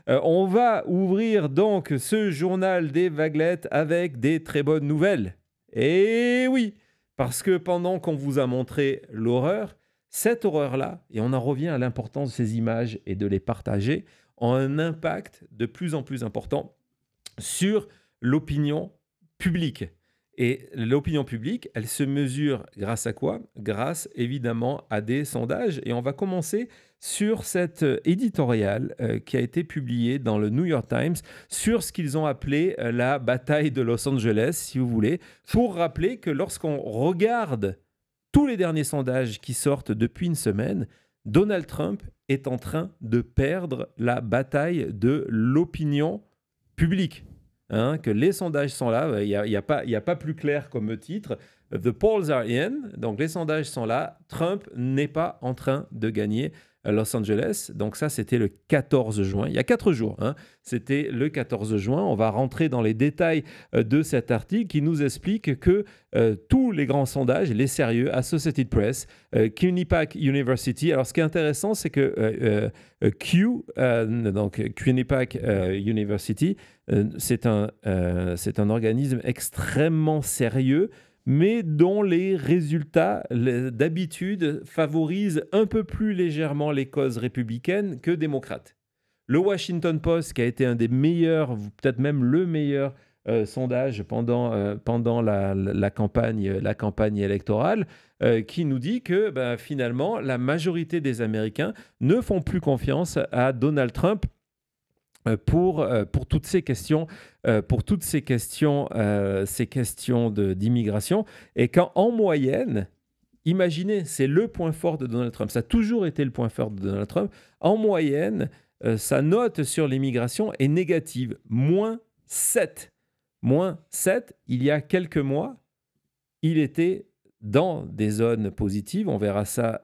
On va ouvrir donc ce journal des vaguelettes avec des très bonnes nouvelles. Et oui, parce que pendant qu'on vous a montré l'horreur, cette horreur-là, et on en revient à l'importance de ces images et de les partager, ont un impact de plus en plus important sur l'opinion publique. Et l'opinion publique, elle se mesure grâce à quoi? Grâce évidemment à des sondages. Et on va commencer sur cet éditorial qui a été publié dans le New York Times sur ce qu'ils ont appelé la bataille de Los Angeles, si vous voulez, pour rappeler que lorsqu'on regarde tous les derniers sondages qui sortent depuis une semaine, Donald Trump est en train de perdre la bataille de l'opinion publique. Hein, que les sondages sont là, il n'y a pas plus clair comme titre. The polls are in, donc les sondages sont là. Trump n'est pas en train de gagner Los Angeles. Donc ça, c'était le 14 juin, il y a 4 jours. Hein, c'était le 14 juin. On va rentrer dans les détails de cet article qui nous explique que tous les grands sondages, les sérieux, Associated Press, Quinnipiac University. Alors ce qui est intéressant, c'est que donc Quinnipiac University, c'est un organisme extrêmement sérieux, mais dont les résultats, d'habitude, favorisent un peu plus légèrement les causes républicaines que démocrates. Le Washington Post, qui a été un des meilleurs, peut-être même le meilleur sondage pendant la campagne électorale, qui nous dit que finalement, la majorité des Américains ne font plus confiance à Donald Trump pour toutes ces questions, ces questions d'immigration, et qu'en moyenne, imaginez, c'est le point fort de Donald Trump, ça a toujours été le point fort de Donald Trump, en moyenne, sa note sur l'immigration est négative, -7. -7, il y a quelques mois, il était dans des zones positives, on verra ça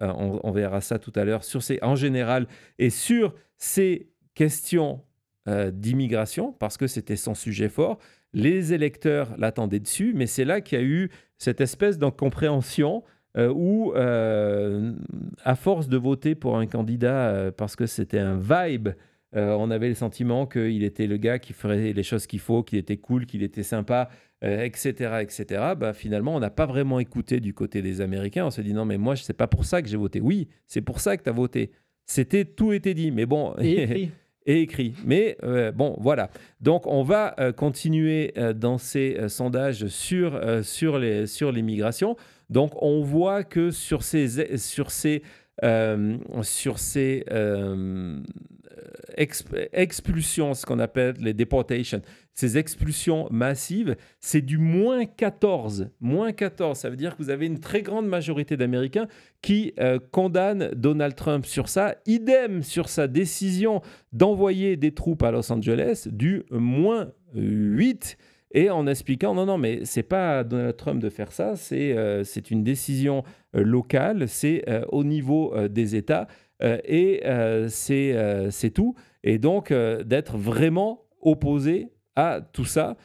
tout à l'heure, en général, et sur ces questions d'immigration, parce que c'était son sujet fort. Les électeurs l'attendaient dessus, mais c'est là qu'il y a eu cette espèce d'incompréhension où, à force de voter pour un candidat parce que c'était un vibe, on avait le sentiment qu'il était le gars qui ferait les choses qu'il faut, qu'il était cool, qu'il était sympa, etc. etc. Finalement, on n'a pas vraiment écouté du côté des Américains. On se dit non, mais moi, c'est pas pour ça que j'ai voté. Oui, c'est pour ça que tu as voté. Tout était dit, mais bon... Et écrit. Mais bon, voilà. Donc, on va continuer dans ces sondages sur l'immigration. Donc, on voit que sur ces expulsions, ce qu'on appelle les deportations, ces expulsions massives, c'est du -14. -14, ça veut dire que vous avez une très grande majorité d'Américains qui condamnent Donald Trump sur ça. Idem sur sa décision d'envoyer des troupes à Los Angeles, du -8. Et en expliquant, non, mais c'est pas à Donald Trump de faire ça, c'est une décision locale, c'est au niveau des États, et c'est tout. Et donc, d'être vraiment opposé à tout ça.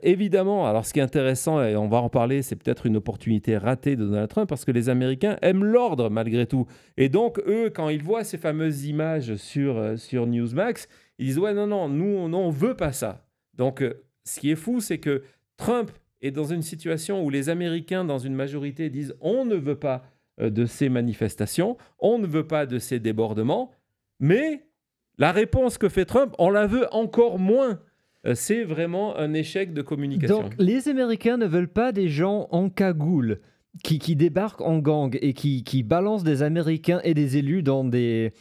Évidemment, alors ce qui est intéressant, et on va en parler, c'est peut-être une opportunité ratée de Donald Trump, parce que les Américains aiment l'ordre malgré tout. Et donc, eux, quand ils voient ces fameuses images sur Newsmax, ils disent, ouais, non, nous, on veut pas ça. Donc, ce qui est fou, c'est que Trump est dans une situation où les Américains, dans une majorité, disent on ne veut pas de ces manifestations, on ne veut pas de ces débordements, mais la réponse que fait Trump, on la veut encore moins. C'est vraiment un échec de communication. Donc, les Américains ne veulent pas des gens en cagoule qui débarquent en gang et qui balancent des Américains et des élus dans des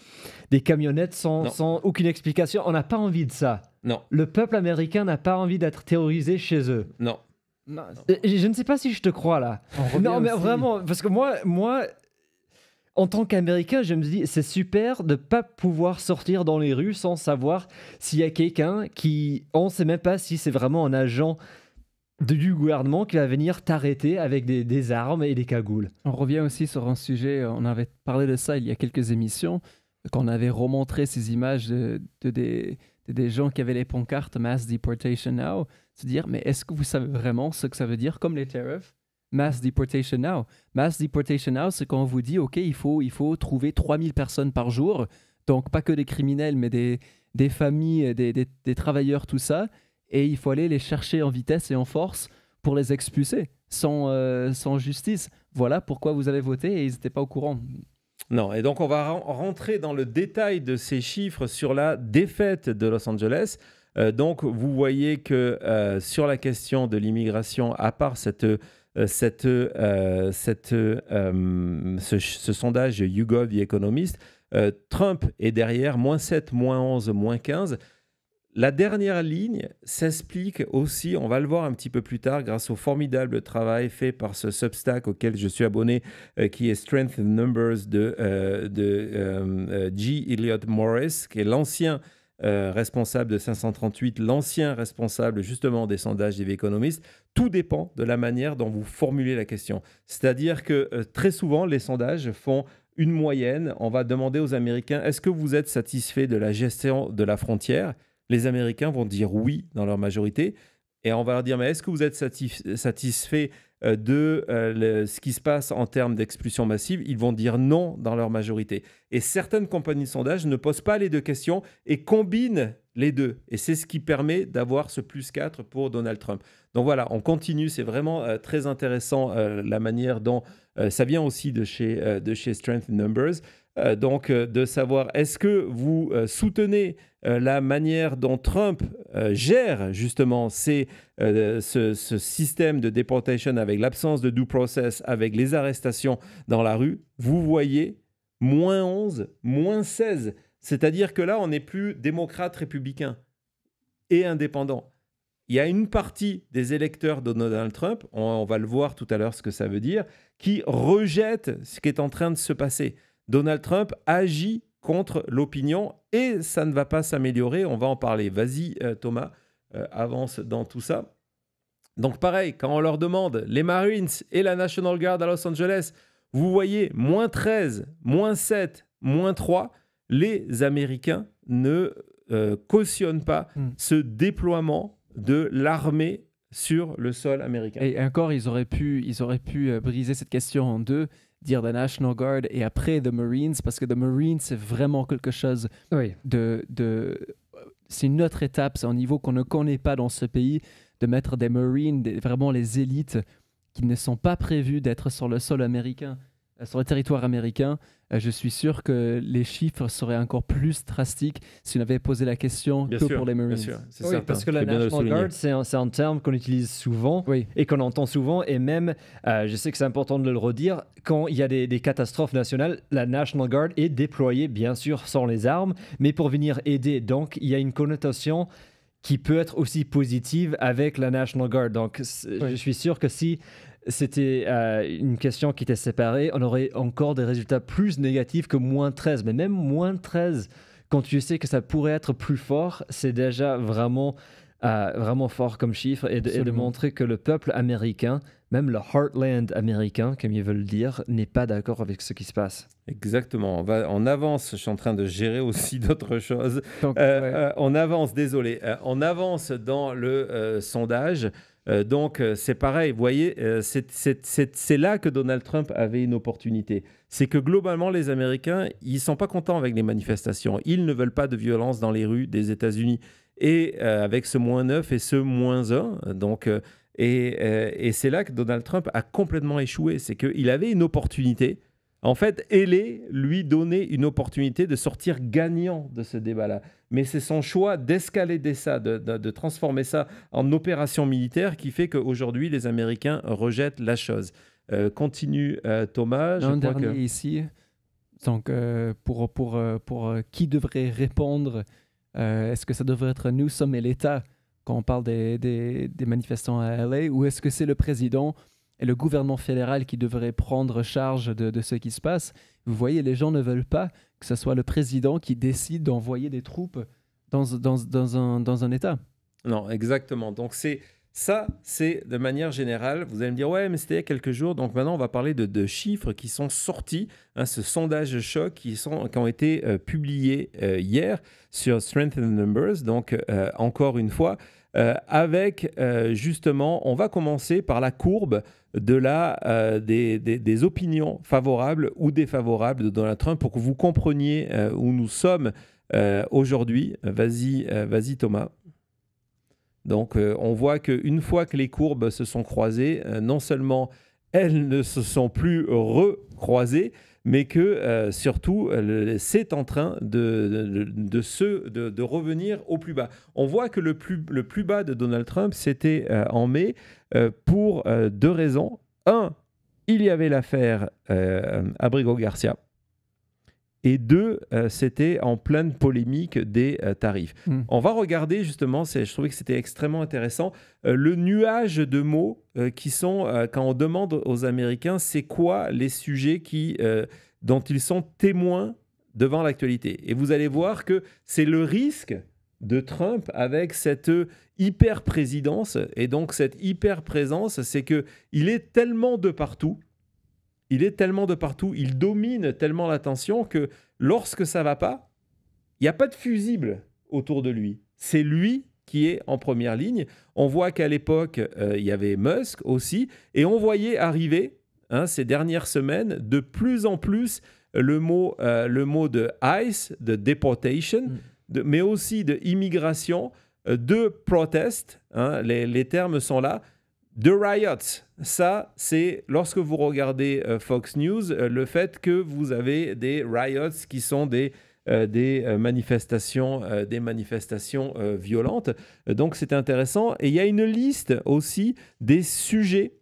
camionnettes sans aucune explication. On n'a pas envie de ça. Non. Le peuple américain n'a pas envie d'être terrorisé chez eux. Non. Je ne sais pas si je te crois là. Non, mais vraiment, parce que moi, en tant qu'Américain, je me dis, c'est super de ne pas pouvoir sortir dans les rues sans savoir s'il y a quelqu'un on ne sait même pas si c'est vraiment un agent du gouvernement qui va venir t'arrêter avec des armes et des cagoules. On revient aussi sur un sujet, on avait parlé de ça il y a quelques émissions, qu'on avait remontré ces images de des gens qui avaient les pancartes Mass Deportation Now, se dire, mais est-ce que vous savez vraiment ce que ça veut dire, comme les tariffs? Mass Deportation Now. Mass Deportation Now, c'est quand on vous dit, OK, il faut trouver 3000 personnes par jour, donc pas que des criminels, mais des des familles, des travailleurs, tout ça, et il faut aller les chercher en vitesse et en force pour les expulser sans justice. Voilà pourquoi vous avez voté et ils n'étaient pas au courant. Non, et donc on va rentrer dans le détail de ces chiffres sur la défaite de Los Angeles. Donc vous voyez que sur la question de l'immigration, à part ce sondage YouGov The Economist, Trump est derrière, -7, -11, -15. La dernière ligne s'explique aussi, on va le voir un petit peu plus tard, grâce au formidable travail fait par ce Substack auquel je suis abonné, qui est Strength in Numbers de G. Elliott Morris, qui est l'ancien responsable de 538, l'ancien responsable justement des sondages des économistes. Tout dépend de la manière dont vous formulez la question. C'est-à-dire que très souvent, les sondages font une moyenne. On va demander aux Américains, est-ce que vous êtes satisfait de la gestion de la frontière ? Les Américains vont dire oui dans leur majorité. Et on va leur dire, mais est-ce que vous êtes satisfait de ce qui se passe en termes d'expulsion massive? Ils vont dire non dans leur majorité. Et certaines compagnies de sondage ne posent pas les deux questions et combinent les deux. Et c'est ce qui permet d'avoir ce +4 pour Donald Trump. Donc voilà, on continue. C'est vraiment très intéressant la manière dont ça vient aussi de chez Strength in Numbers. Donc de savoir, est-ce que vous soutenez la manière dont Trump gère justement ce système de deportation avec l'absence de due process, avec les arrestations dans la rue? Vous voyez, -11, -16. C'est-à-dire que là, on n'est plus démocrate, républicain et indépendant. Il y a une partie des électeurs de Donald Trump, on va le voir tout à l'heure ce que ça veut dire, qui rejette ce qui est en train de se passer. Donald Trump agit contre l'opinion et ça ne va pas s'améliorer. On va en parler. Vas-y, Thomas, avance dans tout ça. Donc pareil, quand on leur demande les Marines et la National Guard à Los Angeles, vous voyez -13, -7, -3, les Américains ne cautionnent pas ce déploiement de l'armée sur le sol américain. Et encore, ils auraient pu briser cette question en deux, dire the National Guard et après the Marines, parce que the Marines, c'est vraiment quelque chose c'est une autre étape, c'est un niveau qu'on ne connaît pas dans ce pays, de mettre des Marines, vraiment les élites qui ne sont pas prévues d'être sur le sol américain, sur le territoire américain. Je suis sûr que les chiffres seraient encore plus drastiques si on avait posé la question pour les Marines. Bien sûr, c'est oui, certain. parce que la National Guard, c'est un terme qu'on utilise souvent et qu'on entend souvent. Et même, je sais que c'est important de le redire, quand il y a des catastrophes nationales, la National Guard est déployée, bien sûr, sans les armes, mais pour venir aider. Donc, il y a une connotation qui peut être aussi positive avec la National Guard. Donc, je suis sûr que si c'était une question qui était séparée, on aurait encore des résultats plus négatifs que -13. Mais même -13, quand tu sais que ça pourrait être plus fort, c'est déjà vraiment fort comme chiffre et de montrer que le peuple américain, même le heartland américain, comme ils veulent dire, n'est pas d'accord avec ce qui se passe. Exactement. On avance. Je suis en train de gérer aussi d'autres choses. Donc, on avance, désolé. On avance dans le sondage. Donc, c'est pareil. Vous voyez, c'est là que Donald Trump avait une opportunité. C'est que globalement, les Américains, ils ne sont pas contents avec les manifestations. Ils ne veulent pas de violence dans les rues des États-Unis. Et avec ce -9 et ce -1, donc... Et c'est là que Donald Trump a complètement échoué. C'est qu'il avait une opportunité. En fait, lui donnait une opportunité de sortir gagnant de ce débat-là. Mais c'est son choix d'escalader ça, de transformer ça en opération militaire qui fait qu'aujourd'hui, les Américains rejettent la chose. Continue, Thomas. Un dernier ici. Donc, pour qui devrait répondre, est-ce que ça devrait être nous sommes et l'État quand on parle des manifestants à LA, ou est-ce que c'est le président et le gouvernement fédéral qui devraient prendre charge de ce qui se passe? Vous voyez, les gens ne veulent pas que ce soit le président qui décide d'envoyer des troupes dans un État. Non, exactement. Donc c'est de manière générale. Vous allez me dire, ouais, mais c'était il y a quelques jours. Donc maintenant, on va parler de chiffres qui sont sortis, ce sondage choc qui ont été publiés hier sur Strength in Numbers. Donc encore une fois, avec justement, on va commencer par la courbe des opinions favorables ou défavorables de Donald Trump pour que vous compreniez où nous sommes aujourd'hui. Vas-y Thomas. Donc, on voit qu'une fois que les courbes se sont croisées, non seulement elles ne se sont plus recroisées, mais que surtout, c'est en train de revenir au plus bas. On voit que le plus bas de Donald Trump, c'était en mai, pour deux raisons. Un, il y avait l'affaire Abrigo Garcia. Et deux, c'était en pleine polémique des tarifs. On va regarder justement, je trouvais que c'était extrêmement intéressant, le nuage de mots qui sont, quand on demande aux Américains, c'est quoi les sujets dont ils sont témoins devant l'actualité. Et vous allez voir que c'est le risque de Trump avec cette hyper-présidence. Et donc cette hyper-présence, c'est qu'il est tellement de partout. Il domine tellement l'attention que lorsque ça ne va pas, il n'y a pas de fusible autour de lui. C'est lui qui est en première ligne. On voit qu'à l'époque, il y avait Musk aussi, et on voyait arriver, ces dernières semaines, de plus en plus le mot de ICE, de deportation, mais aussi de immigration, de protest, les termes sont là, de riots. Ça, c'est lorsque vous regardez Fox News, le fait que vous avez des riots qui sont des manifestations violentes. Donc, c'est intéressant. Et il y a une liste aussi des sujets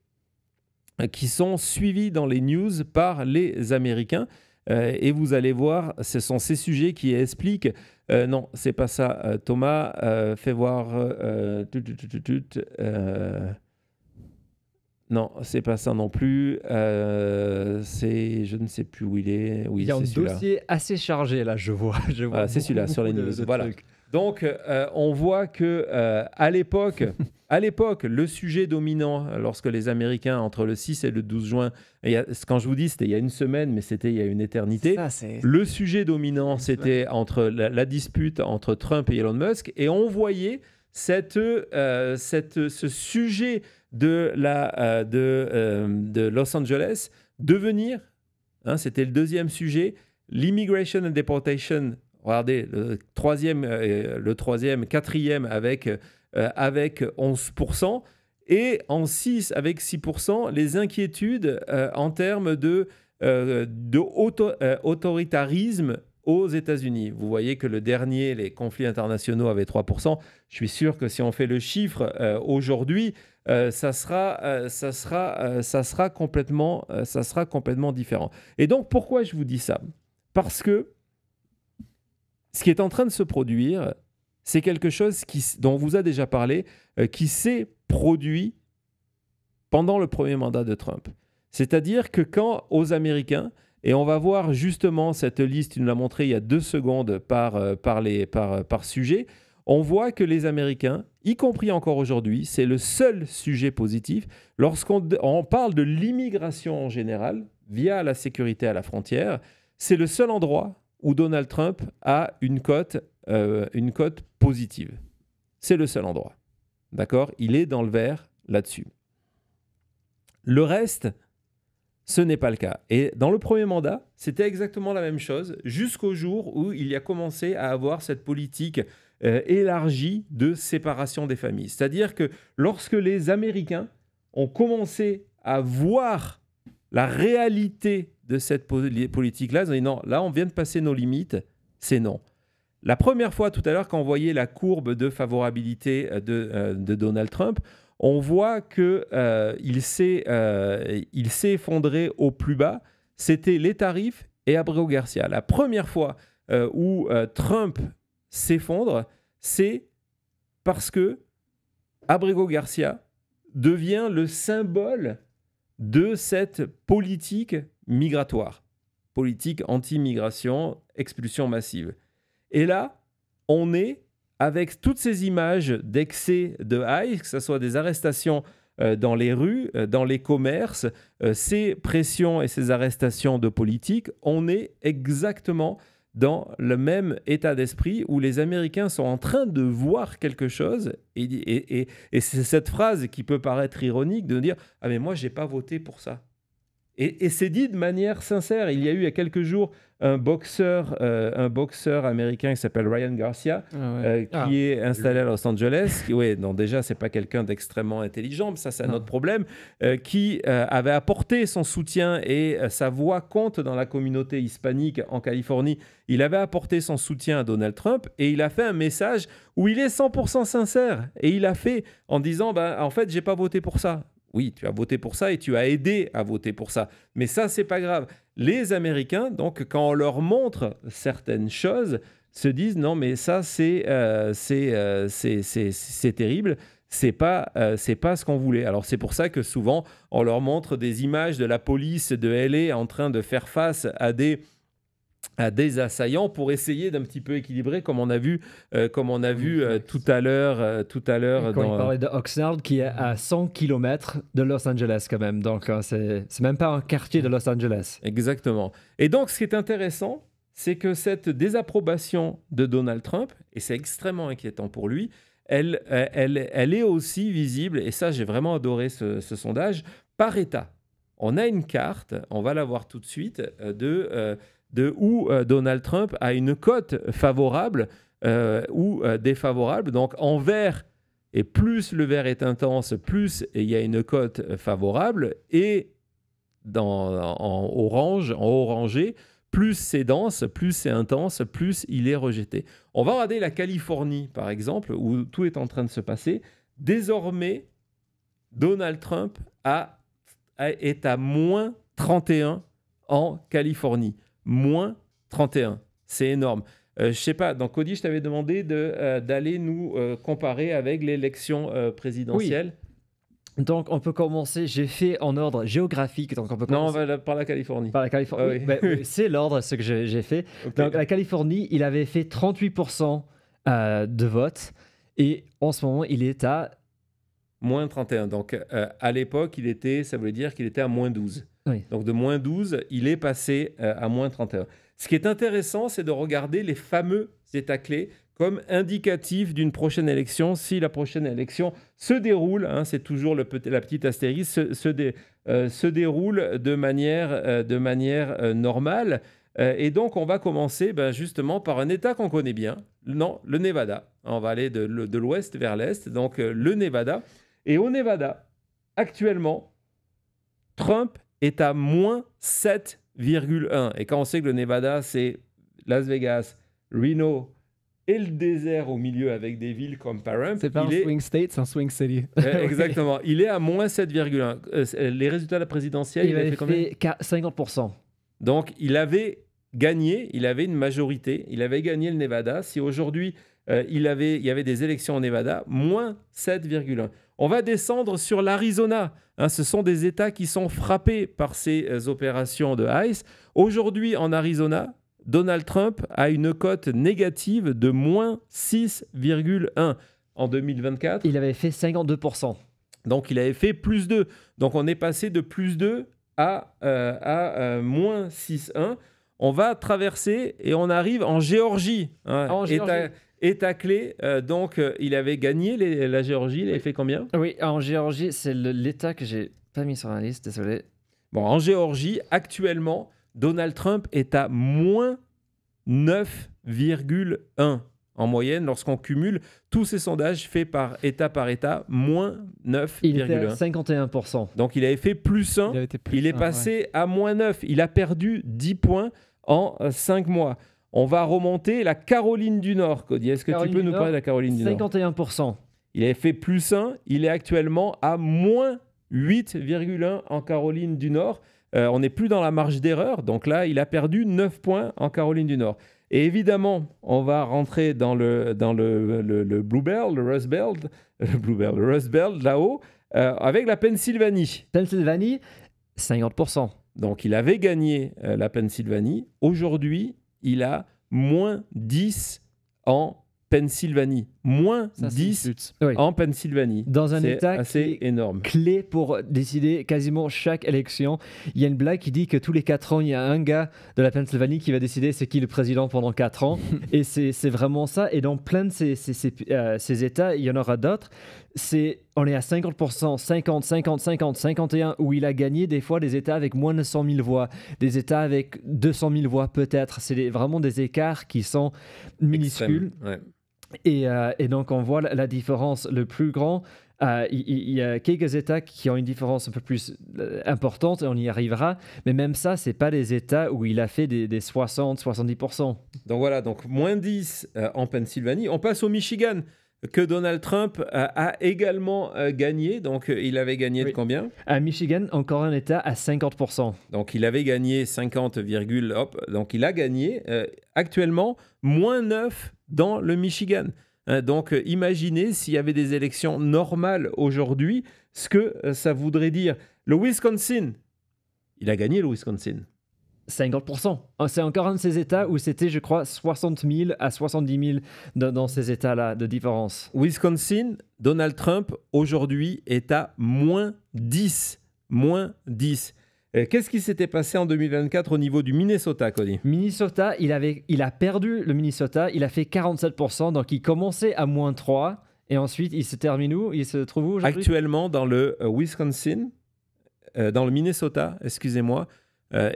qui sont suivis dans les news par les Américains. Et vous allez voir, ce sont ces sujets qui expliquent... non, c'est pas ça. Thomas, fais voir... non, c'est pas ça non plus. Je ne sais plus où il est. Oui, il y a un dossier assez chargé là, je vois. Voilà, c'est celui-là sur les news. Voilà. Donc, on voit que à l'époque, le sujet dominant, lorsque les Américains, entre le 6 et le 12 juin, quand je vous dis, c'était il y a une semaine, mais c'était il y a une éternité, le sujet dominant, c'était entre la dispute entre Trump et Elon Musk, et on voyait ce sujet de Los Angeles devenir, c'était le deuxième sujet, l'immigration and deportation. Regardez, quatrième avec 11%, et en 6 avec 6%, les inquiétudes en termes autoritarisme aux États-Unis. Vous voyez que le dernier, les conflits internationaux, avaient 3%. Je suis sûr que si on fait le chiffre aujourd'hui, ça sera complètement différent. Et donc, pourquoi je vous dis ça ? Parce que ce qui est en train de se produire, c'est quelque chose dont on vous a déjà parlé, qui s'est produit pendant le premier mandat de Trump. C'est-à-dire que quand aux Américains, et on va voir justement cette liste, tu nous l'as montré il y a 2 secondes par sujet, on voit que les Américains, y compris encore aujourd'hui, c'est le seul sujet positif, lorsqu'on parle de l'immigration en général, via la sécurité à la frontière, c'est le seul endroit où Donald Trump a une cote positive. C'est le seul endroit. D'accord ? Il est dans le vert là-dessus. Le reste, ce n'est pas le cas. Et dans le premier mandat, c'était exactement la même chose, jusqu'au jour où il y a commencé à avoir cette politique élargie de séparation des familles. C'est-à-dire que lorsque les Américains ont commencé à voir la réalité de cette politique-là, ils ont dit non, là on vient de passer nos limites, c'est non. La première fois tout à l'heure, quand on voyait la courbe de favorabilité de Donald Trump, on voit qu'il s'est effondré au plus bas. C'était les tarifs et Abrego Garcia. La première fois où Trump s'effondre, c'est parce que Abrego Garcia devient le symbole de cette politique migratoire, politique anti-migration, expulsion massive. Et là, on est avec toutes ces images d'excès de ICE, que ce soit des arrestations dans les rues, dans les commerces, ces pressions et ces arrestations de politiques, on est exactement dans le même état d'esprit où les Américains sont en train de voir quelque chose, et c'est cette phrase qui peut paraître ironique de dire « Ah mais moi, je n'ai pas voté pour ça ». Et c'est dit de manière sincère. Il y a eu il y a quelques jours un boxeur américain qui s'appelle Ryan Garcia, qui est installé à Los Angeles. Donc déjà, c'est pas quelqu'un d'extrêmement intelligent, mais ça, c'est un autre problème, qui avait apporté son soutien et sa voix compte dans la communauté hispanique en Californie. Il avait apporté son soutien à Donald Trump et il a fait un message où il est 100% sincère. Et il a fait en disant, en fait, j'ai pas voté pour ça. Oui, tu as voté pour ça et tu as aidé à voter pour ça. Mais ça, c'est pas grave. Les Américains, donc, quand on leur montre certaines choses, se disent non, mais ça, c'est terrible. C'est pas ce qu'on voulait. Alors, c'est pour ça que souvent, on leur montre des images de la police de LA en train de faire face à des assaillants pour essayer d'un petit peu équilibrer, comme on a vu tout à l'heure. Quand il parlait de Oxnard, qui est à 100 km de Los Angeles quand même. Donc, c'est même pas un quartier de Los Angeles. Exactement. Et donc, ce qui est intéressant, c'est que cette désapprobation de Donald Trump, et c'est extrêmement inquiétant pour lui, elle est aussi visible, et ça, j'ai vraiment adoré ce sondage, par État. On a une carte, on va la voir tout de suite, de où Donald Trump a une cote favorable ou défavorable. Donc en vert, et plus le vert est intense, plus il y a une cote favorable. Et en orangé, plus c'est dense, plus c'est intense, plus il est rejeté. On va regarder la Californie, par exemple, où tout est en train de se passer. Désormais, Donald Trump est à moins 31 en Californie. Moins 31. C'est énorme. Je ne sais pas, donc Cody, je t'avais demandé d'aller nous comparer avec l'élection présidentielle. Oui. Donc, on peut commencer, j'ai fait en ordre géographique. Donc on peut commencer... Non, on va par la Californie. Par la Californie, oui. C'est l'ordre, ce que j'ai fait. Okay. Donc, la Californie, il avait fait 38% de vote. Et en ce moment, il est à... Moins 31. Donc, à l'époque, ça voulait dire qu'il était à moins 12. Oui. Donc, de moins 12, il est passé à moins 31. Ce qui est intéressant, c'est de regarder les fameux états clés comme indicatifs d'une prochaine élection. Si la prochaine élection se déroule, c'est toujours la petite astérisque, se déroule de manière normale. Et donc, on va commencer justement par un État qu'on connaît bien, le Nevada. On va aller de l'ouest vers l'est, donc le Nevada. Et au Nevada, actuellement, Trump est à moins 7,1. Et quand on sait que le Nevada, c'est Las Vegas, Reno et le désert au milieu avec des villes comme Pahrump. C'est pas un swing state, c'est un swing city. Exactement. Il est à moins 7,1. Les résultats de la présidentielle, il avait fait combien ? 50%. Donc, il avait gagné, il avait une majorité, il avait gagné le Nevada. Si aujourd'hui, il y avait des élections au Nevada, moins 7,1. On va descendre sur l'Arizona. Ce sont des États qui sont frappés par ces opérations de ICE. Aujourd'hui, en Arizona, Donald Trump a une cote négative de moins 6,1. En 2024, il avait fait 52%. Donc, il avait fait plus 2. Donc, on est passé de plus 2 à moins 6,1. On va traverser et on arrive en Géorgie. État clé, donc il avait gagné la Géorgie, il avait fait combien ? Oui, en Géorgie, c'est l'État que j'ai pas mis sur la liste, désolé. Bon, en Géorgie, actuellement, Donald Trump est à moins 9,1 en moyenne lorsqu'on cumule tous ces sondages faits par État, moins 9,1. Il était à 51%. Donc il avait fait plus 1, il est passé à moins 9. Il a perdu 10 points en 5 mois. On va remonter la Caroline du Nord, Cody. Est-ce que tu peux nous parler de la Caroline du Nord ? 51%. Il avait fait plus 1. Il est actuellement à moins 8,1 en Caroline du Nord. On n'est plus dans la marge d'erreur. Donc là, il a perdu 9 points en Caroline du Nord. Et évidemment, on va rentrer dans le Blue Belt, le Rust Belt là-haut, avec la Pennsylvanie. Pennsylvanie, 50%. Donc, il avait gagné la Pennsylvanie. Aujourd'hui, il a moins 10 en Pennsylvanie. Moins 10 en Pennsylvanie. Dans un État assez énorme. Clé pour décider quasiment chaque élection. Il y a une blague qui dit que tous les 4 ans, il y a un gars de la Pennsylvanie qui va décider c'est qui le président pendant 4 ans. Et c'est vraiment ça. Et dans plein de ces États, il y en aura d'autres. on est à 50%, 50, 50, 50, 51, où il a gagné des fois des États avec moins de 100 000 voix, des États avec 200 000 voix peut-être. C'est vraiment des écarts qui sont minuscules. Ouais. Et donc, on voit la différence le plus grand. Il y a quelques États qui ont une différence un peu plus importante et on y arrivera. Mais même ça, ce n'est pas des États où il a fait des 60-70%. Donc voilà, donc moins 10 en Pennsylvanie. On passe au Michigan, que Donald Trump a également gagné. Donc il avait gagné de combien? À Michigan, encore un État à 50%. Donc il avait gagné 50, donc il a gagné actuellement moins 9 dans le Michigan. Donc, imaginez s'il y avait des élections normales aujourd'hui, ce que ça voudrait dire. Le Wisconsin, il a gagné le Wisconsin. 50%. C'est encore un de ces États où c'était, je crois, 60 000 à 70 000 dans ces États-là de différence. Wisconsin, Donald Trump, aujourd'hui, est à moins 10. Moins 10. Qu'est-ce qui s'était passé en 2024 au niveau du Minnesota, Cody? Minnesota, il a perdu le Minnesota, il a fait 47%, donc il commençait à moins 3, et ensuite il se termine où? Il se trouve où aujourd'hui? Actuellement dans le Wisconsin, dans le Minnesota, excusez-moi,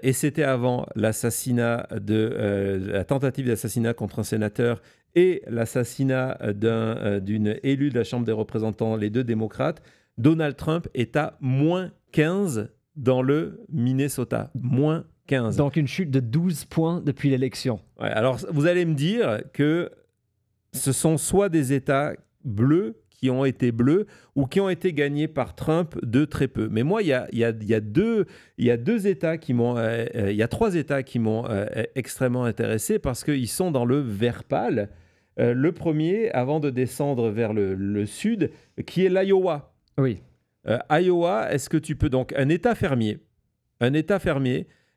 et c'était avant l'assassinat la tentative d'assassinat contre un sénateur et l'assassinat d'une élue de la Chambre des représentants, les deux démocrates. Donald Trump est à moins 15 dans le Minnesota, moins 15. Donc une chute de 12 points depuis l'élection. Ouais, alors, vous allez me dire que ce sont soit des États bleus qui ont été bleus ou qui ont été gagnés par Trump de très peu. Mais moi, il y a deux États qui m'ont... il y a trois États qui m'ont extrêmement intéressé parce qu'ils sont dans le vert pâle. Le premier, avant de descendre vers le sud, qui est l'Iowa. Oui. Iowa, est-ce que tu peux donc un État fermier,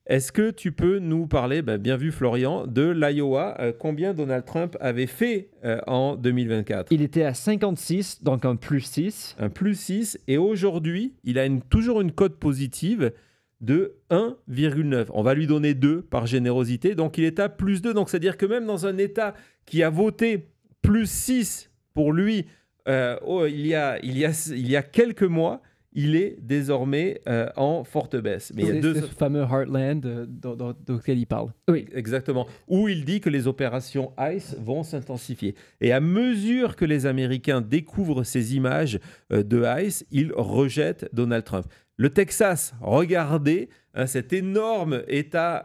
est-ce que tu peux nous parler, bien vu Florian, de l'Iowa, combien Donald Trump avait fait en 2024? Il était à 56, donc un plus 6. Un plus 6, et aujourd'hui, il a toujours une cote positive de 1,9. On va lui donner 2 par générosité, donc il est à plus 2. Donc c'est-à-dire que même dans un État qui a voté plus 6 pour lui, il y a quelques mois, il est désormais en forte baisse. Mais c'est ce fameux Heartland auquel il parle. Oui, exactement. Où il dit que les opérations ICE vont s'intensifier. Et à mesure que les Américains découvrent ces images de ICE, ils rejettent Donald Trump. Le Texas, regardez, cet énorme État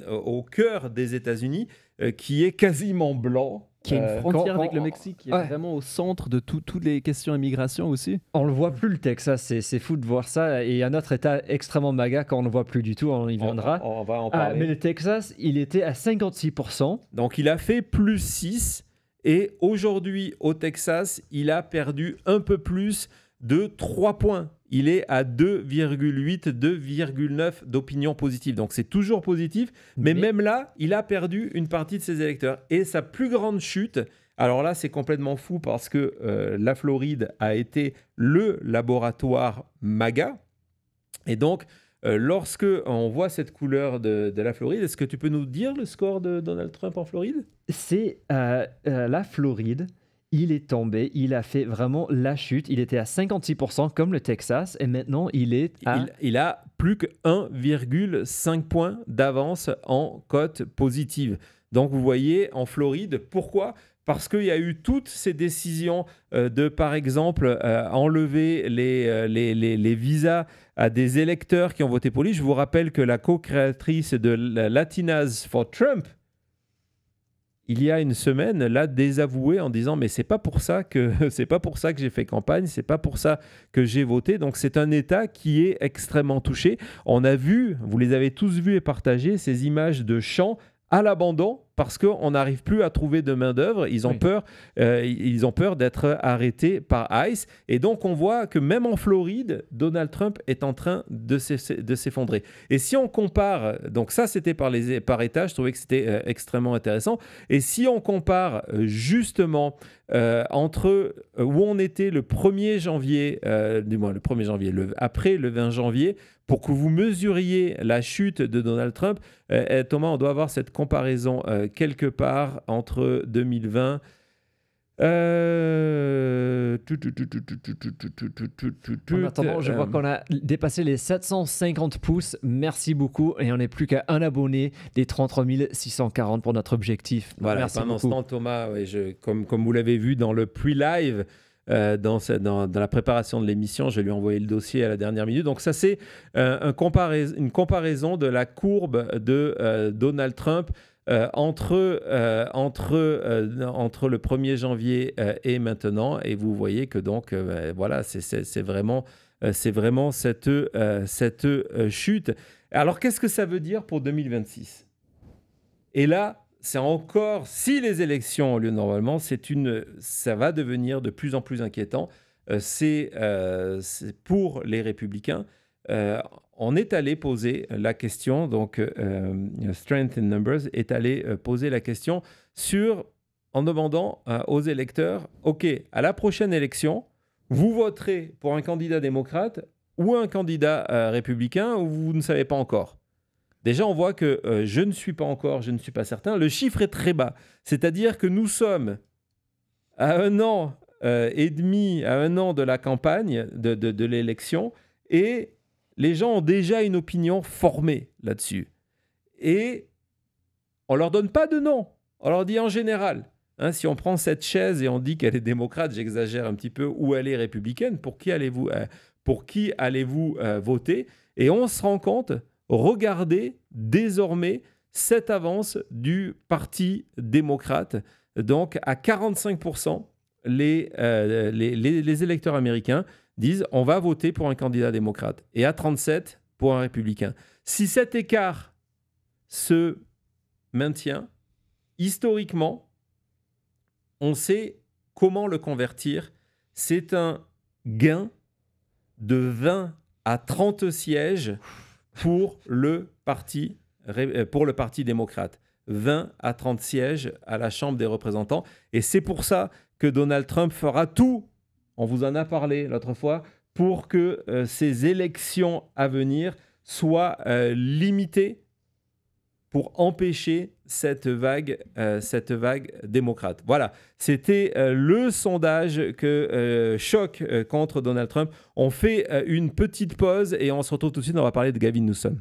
au cœur des États-Unis qui est quasiment blanc. Qui a une frontière avec le Mexique, qui est vraiment au centre de toutes les questions immigration aussi. On le voit plus, le Texas, c'est fou de voir ça. Et il y a un autre État extrêmement MAGA qu'on ne voit plus du tout, on y viendra. On va en parler. Mais le Texas, il était à 56%. Donc il a fait plus 6. Et aujourd'hui, au Texas, il a perdu un peu plus de 3 points. Il est à 2,8, 2,9 d'opinion positive. Donc c'est toujours positif, mais même là, il a perdu une partie de ses électeurs. Et sa plus grande chute, alors là, c'est complètement fou parce que la Floride a été le laboratoire MAGA. Et donc, lorsque on voit cette couleur de la Floride, est-ce que tu peux nous dire le score de Donald Trump en Floride? C'est la Floride. Il est tombé, il a fait vraiment la chute. Il était à 56% comme le Texas et maintenant il est à... Il a plus que 1,5 points d'avance en cote positive. Donc vous voyez, en Floride, pourquoi? Parce qu'il y a eu toutes ces décisions de, par exemple, enlever les visas à des électeurs qui ont voté pour lui. Je vous rappelle que la co-créatrice de Latinas for Trump, il y a une semaine, l'a désavoué en disant mais c'est pas pour ça que j'ai fait campagne, c'est pas pour ça que j'ai voté. Donc c'est un État qui est extrêmement touché. On a vu, vous les avez tous vus et partagés, ces images de champs à l'abandon parce qu'on n'arrive plus à trouver de main-d'œuvre. Ils ont peur d'être arrêtés par ICE. Et donc, on voit que même en Floride, Donald Trump est en train de s'effondrer. Et si on compare, donc ça, c'était par État, je trouvais que c'était extrêmement intéressant. Et si on compare justement entre où on était le 1er janvier, après le 20 janvier, pour que vous mesuriez la chute de Donald Trump, Thomas, on doit avoir cette comparaison quelque part entre 2020... En attendant, je vois qu'on a dépassé les 750 pouces. Merci beaucoup. Et on n'est plus qu'à un abonné des 33 640 pour notre objectif. Donc, voilà, merci pendant beaucoup. ce temps, Thomas, comme vous l'avez vu dans le pre-live, dans la préparation de l'émission, je lui ai envoyé le dossier à la dernière minute. Donc ça, c'est une comparaison de la courbe de Donald Trump entre le 1er janvier et maintenant. Et vous voyez que donc, voilà, c'est vraiment cette chute. Alors, qu'est-ce que ça veut dire pour 2026 ? Et là, c'est encore, si les élections ont lieu normalement, ça va devenir de plus en plus inquiétant. C'est pour les républicains. On est allé poser la question, donc Strength in Numbers est allé poser la question en demandant aux électeurs, OK, à la prochaine élection, vous voterez pour un candidat démocrate ou un candidat républicain ou vous ne savez pas encore. Déjà, on voit que je ne suis pas certain. Le chiffre est très bas. C'est-à-dire que nous sommes à 1 an et demi, à 1 an de la campagne, de l'élection, et les gens ont déjà une opinion formée là-dessus. Et on ne leur donne pas de nom. On leur dit en général. Hein, si on prend cette chaise et on dit qu'elle est démocrate, j'exagère un petit peu, ou elle est républicaine, pour qui allez-vous voter ? Et on se rend compte... Regardez désormais cette avance du Parti démocrate. Donc, à 45%, les électeurs américains disent on va voter pour un candidat démocrate et à 37% pour un républicain. Si cet écart se maintient, historiquement, on sait comment le convertir. C'est un gain de 20 à 30 sièges pour le parti démocrate. 20 à 30 sièges à la Chambre des représentants. Et c'est pour ça que Donald Trump fera tout, on vous en a parlé l'autre fois, pour que ces élections à venir soient limitées pour empêcher cette vague démocrate. Voilà, c'était le sondage choc contre Donald Trump. On fait une petite pause et on se retrouve tout de suite, on va parler de Gavin Newsom.